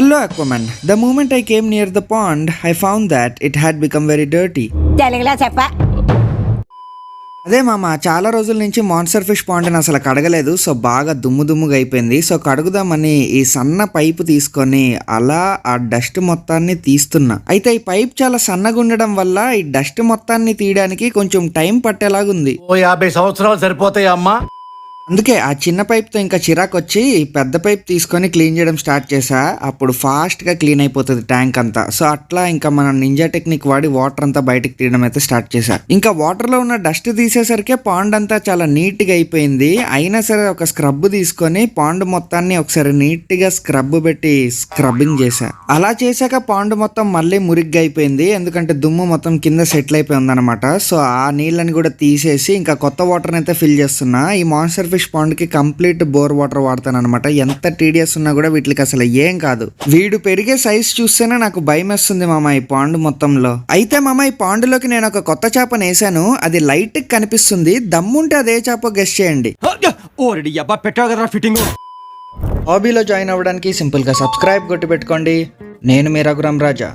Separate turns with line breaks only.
Hello Aquaman. The moment I came near the pond, I found that it had become very dirty.
తెలుగులో చెప్ప.
అదే మామ, చాలా రోజుల నుంచి మాన్స్టర్ ఫిష్ పాండ్ని అసలు కడగలేదు. సో బాగా దుమ్ముగా అయిపోయింది. సో కడుగుదామని ఈ సన్న పైపు తీసుకొని అలా ఆ డస్ట్ మొత్తాన్ని తీస్తున్నా. అయితే ఈ పైప్ చాలా సన్నగా ఉండడం వల్ల ఈ డస్ట్ మొత్తాన్ని తీయడానికి కొంచెం టైం పట్టేలాగుంది.
50 సంవత్సరాలు సరిపోతాయి అమ్మా.
అందుకే ఆ చిన్న పైప్తో ఇంకా చిరాకు వచ్చి పెద్ద పైప్ తీసుకొని క్లీన్ చేయడం స్టార్ట్ చేసా. అప్పుడు ఫాస్ట్గా క్లీన్ అయిపోతుంది ట్యాంక్ అంతా. సో అట్లా ఇంకా మనం నింజా టెక్నిక్ వాడి వాటర్ అంతా బయటకు తీయడం అయితే స్టార్ట్ చేశా. ఇంకా వాటర్లో ఉన్న డస్ట్ తీసేసరికి పాండ్ అంతా చాలా నీట్గా అయిపోయింది. అయినా సరే ఒక స్క్రబ్ తీసుకొని పాండ్ మొత్తాన్ని ఒకసారి నీట్గా స్క్రబ్ పెట్టి స్క్రబ్బింగ్ చేశా. అలా చేశాక పాండ్ మొత్తం మళ్ళీ మురిగ్గా అయిపోయింది. ఎందుకంటే దుమ్ము మొత్తం కింద సెటిల్ అయిపోయింది అనమాట. సో ఆ నీళ్ళని కూడా తీసేసి ఇంకా కొత్త వాటర్ని అయితే ఫిల్ చేస్తున్నా. ఈ మాన్స్టర్ ఫిష్ పాండ్ కి కంప్లీట్ బోర్ వాటర్ వాడతాను అనమాట. ఎంత టీడియస్ ఉన్నా కూడా వీటికి అసలు ఏం కాదు. వీడు పెరిగే సైజ్ చూస్తేనే నాకు భయం వేస్తుంది మామ ఈ పాండ్ మొత్తంలో. అయితే మామ ఈ పాండులోకి నేను ఒక కొత్త చేపను వేసాను. అది లైట్ కనిపిస్తుంది. దమ్ముంటే అదే చేప గెస్ చేయండి. హాబీలో జాయిన్ అవ్వడానికి సింపుల్ గా సబ్స్క్రైబ్ కొట్టి పెట్టుకోండి. నేను మీ రఘురామ్ రాజా.